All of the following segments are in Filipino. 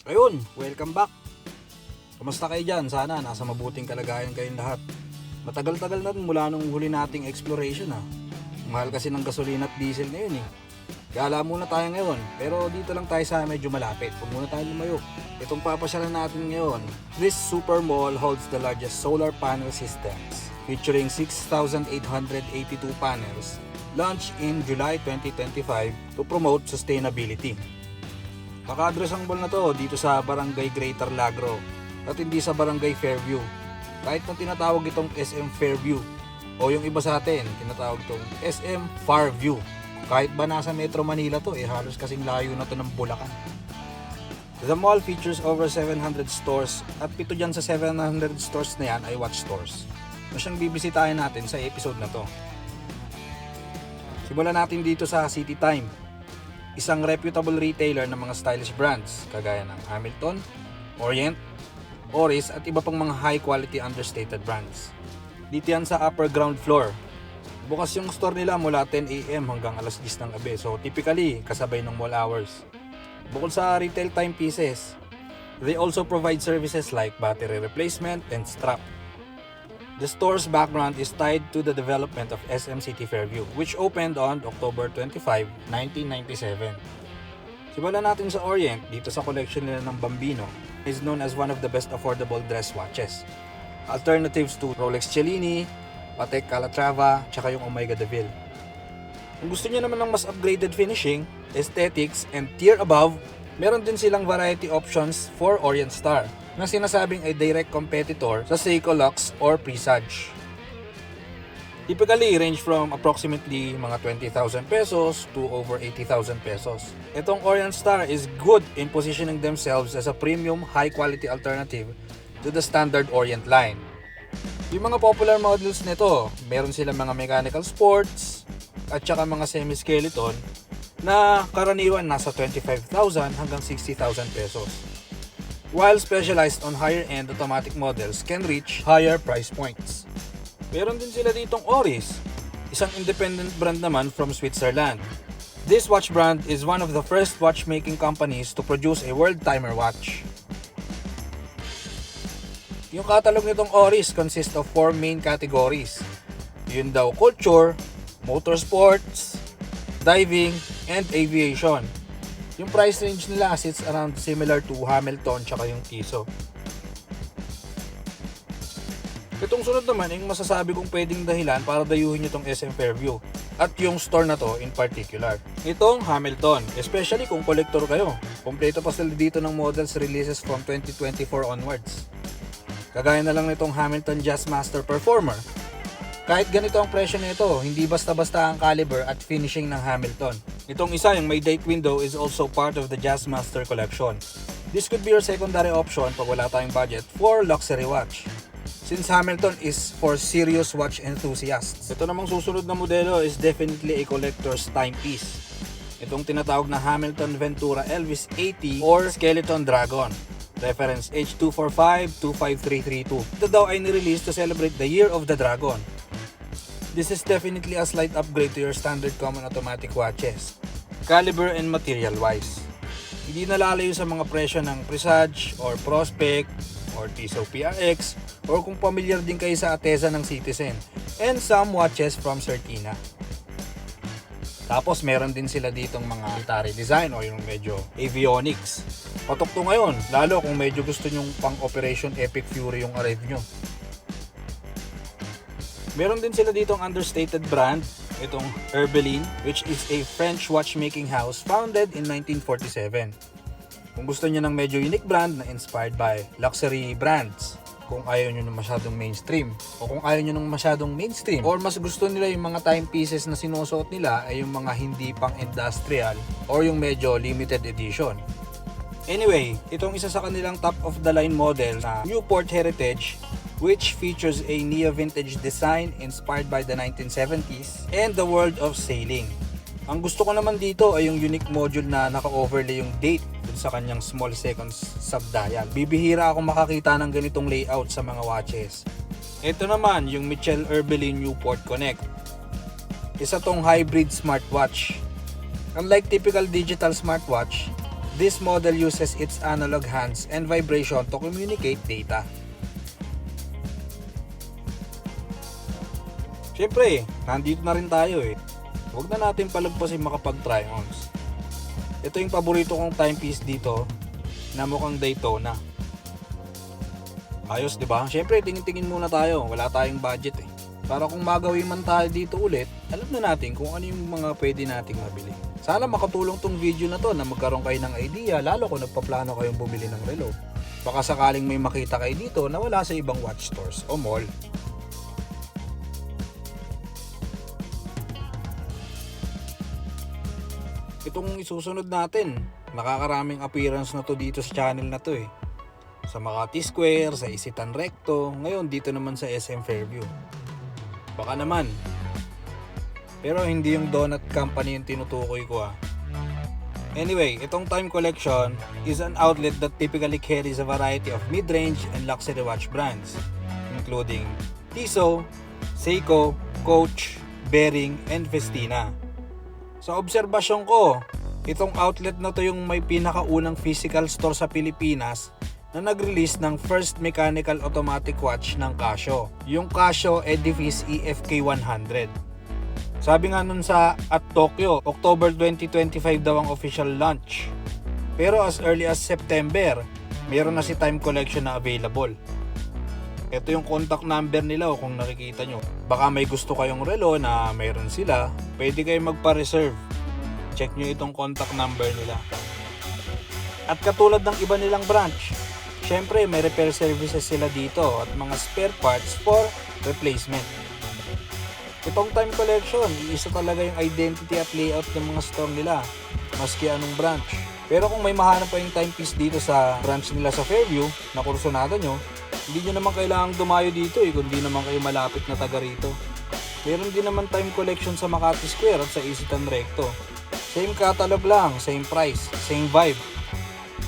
Ayun, welcome back. Kamusta kayo dyan? Sana nasa mabuting kalagayan kayong lahat. Matagal-tagal na rin mula nung huli nating exploration Mahal kasi ng gasolina at diesel ngayon Gala muna tayo ngayon, pero dito lang tayo sa medyo malapit. Huwag muna tayo lumayo. Itong papasyalan natin ngayon, this super mall holds the largest solar panel systems, featuring 6,882 panels, launched in July 2025 to promote sustainability. Naka-address ang mall na to dito sa Barangay Greater Lagro at hindi sa Barangay Fairview. Kahit na tinatawag itong SM Fairview o yung iba sa atin, tinatawag itong SM Farview. Kahit ba nasa Metro Manila to, halos kasing layo na to ng Bulacan. The mall features over 700 stores at 7 dyan sa 700 stores na yan ay watch stores na siyang bibisitahin natin sa episode na to. Simulan natin dito sa City Time, isang reputable retailer ng mga stylish brands kagaya ng Hamilton, Orient, Oris at iba pang mga high quality understated brands. Dito yan sa upper ground floor. Bukas yung store nila mula 10 AM hanggang alas 10 ng gabi. So typically, kasabay ng mall hours. Bukod sa retail timepieces, they also provide services like battery replacement and strap. The store's background is tied to the development of SM City Fairview, which opened on October 25, 1997. Simulan natin sa Orient, dito sa collection nila ng Bambino, is known as one of the best affordable dress watches. Alternatives to Rolex Cellini, Patek Calatrava, tsaka yung Omega Deville. Kung gusto niyo naman ng mas upgraded finishing, aesthetics, and tier above, meron din silang variety options for Orient Star na sinasabing ay direct competitor sa Seiko Lux or Presage. Typically, range from approximately mga 20,000 pesos to over 80,000 pesos. Itong Orient Star is good in positioning themselves as a premium high-quality alternative to the standard Orient line. Yung mga popular models nito, meron silang mga mechanical sports at saka mga semi-skeleton na karaniwan nasa 25,000 hanggang 60,000 pesos. While specialized on higher-end automatic models can reach higher price points. Meron din sila ditong Oris, isang independent brand naman from Switzerland. This watch brand is one of the first watchmaking companies to produce a world timer watch. Yung catalog nitong Oris consists of 4 main categories. Yun daw culture, motorsports, diving, and aviation. Yung price range nila sits around similar to Hamilton tsaka yung Tissot. Itong sunod naman yung masasabi kong pwedeng dahilan para dayuhin nyo itong SM Fairview at yung store na to in particular. Itong Hamilton, especially kung collector kayo. Kompleto pa sila dito ng models releases from 2024 onwards. Kagaya na lang nitong Hamilton Jazzmaster Performer. Kahit ganito ang presyo nito, hindi basta-basta ang caliber at finishing ng Hamilton. Itong isa, yung may date window, is also part of the Jazzmaster collection. This could be your secondary option pag wala tayong budget for luxury watch, since Hamilton is for serious watch enthusiasts. Ito namang susunod na modelo is definitely a collector's timepiece. Itong tinatawag na Hamilton Ventura Elvis 80 or Skeleton Dragon. Reference H245-25332. Ito daw ay nirelease to celebrate the Year of the Dragon. This is definitely a slight upgrade to your standard common automatic watches, caliber and material wise. Hindi nalalayo sa mga presyo ng Presage or Prospect or Tissot PRX or kung familiar din kayo sa Ateza ng Citizen and some watches from Certina. Tapos meron din sila ditong mga military design o yung medyo avionics. Patok to ngayon, lalo kung medyo gusto nyong pang Operation Epic Fury yung arrive nyo. Meron din sila ditong understated brand, itong Herbelin, which is a French watchmaking house founded in 1947. Kung gusto nyo ng medyo unique brand na inspired by luxury brands, kung ayaw nyo ng masyadong mainstream, o kung ayaw nyo ng masyadong mainstream, or mas gusto nila yung mga timepieces na sinusuot nila ay yung mga hindi pang industrial or yung medyo limited edition. Anyway, itong isa sa kanilang top of the line model na Newport Heritage, which features a neo-vintage design inspired by the 1970s and the world of sailing. Ang gusto ko naman dito ay yung unique module na naka-overlay yung date dun sa kanyang small seconds sub-dial. Bibihira akong makakita ng ganitong layout sa mga watches. Ito naman yung Michel Herbelin Newport Connect. Isa tong hybrid smartwatch. Unlike typical digital smartwatch, This model uses its analog hands and vibration to communicate data. Siyempre, nandito na rin tayo eh. Huwag na natin palagpasin makapag-try-ons. Ito yung paborito kong timepiece dito na mukhang Daytona. Ayos, di ba? Siyempre, tingin-tingin muna tayo. Wala tayong budget eh. Para kung magawin man tayo dito ulit, alam na natin kung ano yung mga pwede nating mabili. Sana makatulong tong video na to na magkaroon kayo ng idea, lalo kung nagpaplano kayong bumili ng relo. Baka sakaling may makita kayo dito na wala sa ibang watch stores o mall. Itong isusunod natin, nakakaraming appearance na to dito sa channel na to eh. Sa Makati Square, sa Isitan Recto, ngayon dito naman sa SM Fairview. Baka naman. Pero hindi yung donut company yung tinutukoy ko ah. Anyway, itong Time Collection is an outlet that typically carries a variety of mid-range and luxury watch brands, including Tissot, Seiko, Coach, Bering, and Festina. Sa obserbasyon ko, itong outlet na to yung may pinakaunang physical store sa Pilipinas na nag-release ng first mechanical automatic watch ng Casio, yung Casio Edifice EFK 100. Sabi nga nun at Tokyo, October 2025 daw ang official launch. Pero as early as September, meron na si Time Collection na available. Ito yung contact number nila kung nakikita nyo. Baka may gusto kayong relo na mayroon sila, pwede kayong magpa-reserve. Check nyo itong contact number nila. At katulad ng iba nilang branch, syempre may repair services sila dito at mga spare parts for replacement. Itong Time Collection, iisa talaga yung identity at layout ng mga store nila, maski anong branch. Pero kung may mahanap pa yung timepiece dito sa branch nila sa Fairview, na kursunada nyo, hindi nyo naman kailangang dumayo dito kundi naman kayo malapit na taga rito. Meron din naman Time Collection sa Makati Square at sa Isitan Recto. Same catalog lang, same price, same vibe.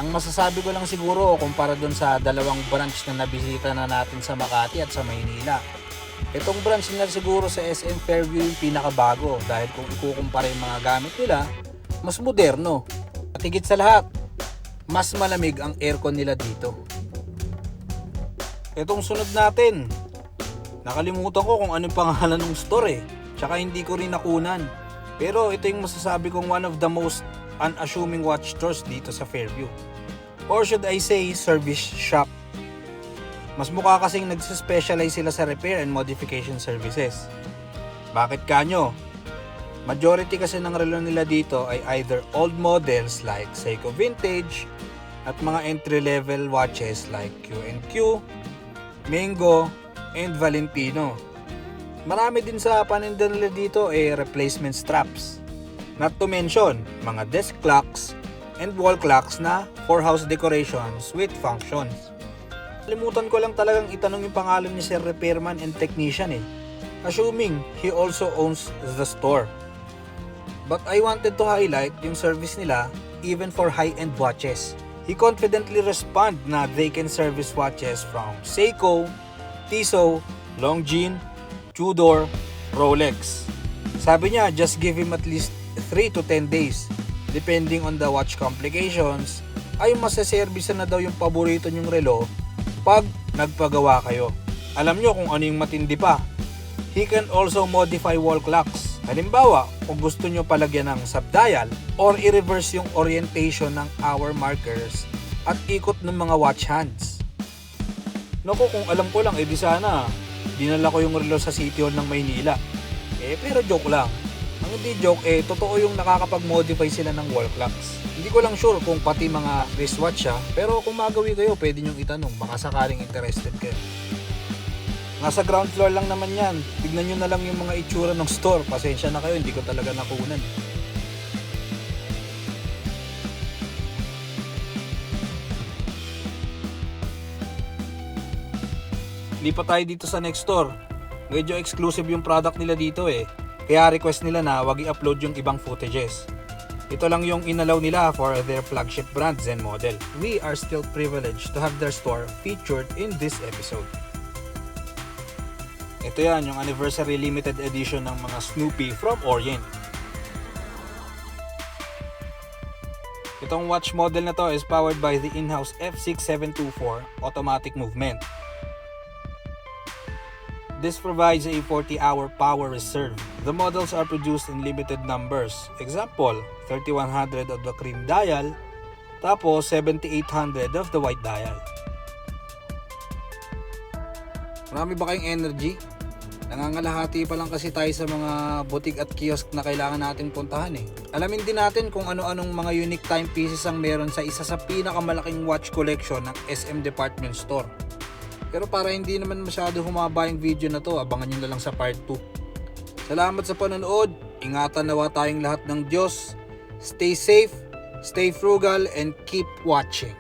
Ang masasabi ko lang siguro kumpara dun sa dalawang branch na nabisita na natin sa Makati at sa Maynila. Itong branch nila siguro sa SM Fairview yung pinakabago dahil kung ikukumpara yung mga gamit nila, mas moderno. At higit sa lahat, mas malamig ang aircon nila dito. Itong sunod natin, nakalimutan ko kung anong pangalan ng store tsaka hindi ko rin nakunan. Pero ito yung masasabi kong one of the most unassuming watch stores dito sa Fairview. Or should I say, service shop. Mas mukha kasing nagsispecialize sila sa repair and modification services. Bakit kanyo? Majority kasi ng relo nila dito ay either old models like Seiko Vintage at mga entry-level watches like Q&Q, Mango, and Valentino. Marami din sa paninda nila dito ay replacement straps. Not to mention, mga desk clocks and wall clocks na for house decorations with functions. Limutan ko lang talagang itanong yung pangalan ni Sir Repairman and Technician assuming he also owns the store. But I wanted to highlight yung service nila even for high-end watches. He confidently respond na they can service watches from Seiko, Tissot, Longines, Tudor, Rolex. Sabi niya, just give him at least 3 to 10 days. Depending on the watch complications, ay masaservice na daw yung paborito nyong relo pag nagpagawa kayo. Alam nyo kung ano yung matindi pa. He can also modify wall clocks. Halimbawa, kung gusto nyo palagyan ng subdial or i-reverse yung orientation ng hour markers at ikot ng mga watch hands. Naku, kung alam ko lang, di sana dinala ko yung relo sa City Hall ng Maynila. Pero joke lang. Ang hindi joke, totoo yung nakakapag-modify sila ng wall clocks. Hindi ko lang sure kung pati mga wristwatch pero kung magawi kayo, pwede nyong itanong, baka sakaling interested kayo. Nasa ground floor lang naman yan. Tignan nyo na lang yung mga itsura ng store. Pasensya na kayo, hindi ko talaga nakunan. Lipat tayo dito sa next store. Medyo exclusive yung product nila dito Kaya request nila na wag i-upload yung ibang footages. Ito lang yung inalaw nila for their flagship brand Zen model. We are still privileged to have their store featured in this episode. Ito yan, yung anniversary limited edition ng mga Snoopy from Orient. Ito Itong watch model na to is powered by the in-house F6724 automatic movement. This provides a 40-hour power reserve. The models are produced in limited numbers. Example, 3100 of the cream dial, tapos 7800 of the white dial. Marami ba kayong energy? Nangangalahati pa lang kasi tayo sa mga boutique at kiosk na kailangan natin puntahan eh. Alamin din natin kung ano-anong mga unique timepieces ang meron sa isa sa pinakamalaking watch collection ng SM Department Store. Pero para hindi naman masyado humaba yung video na to, abangan nyo na lang sa part 2. Salamat sa panonood, ingatan nawa tayong lahat ng Diyos, stay safe, stay frugal, and keep watching.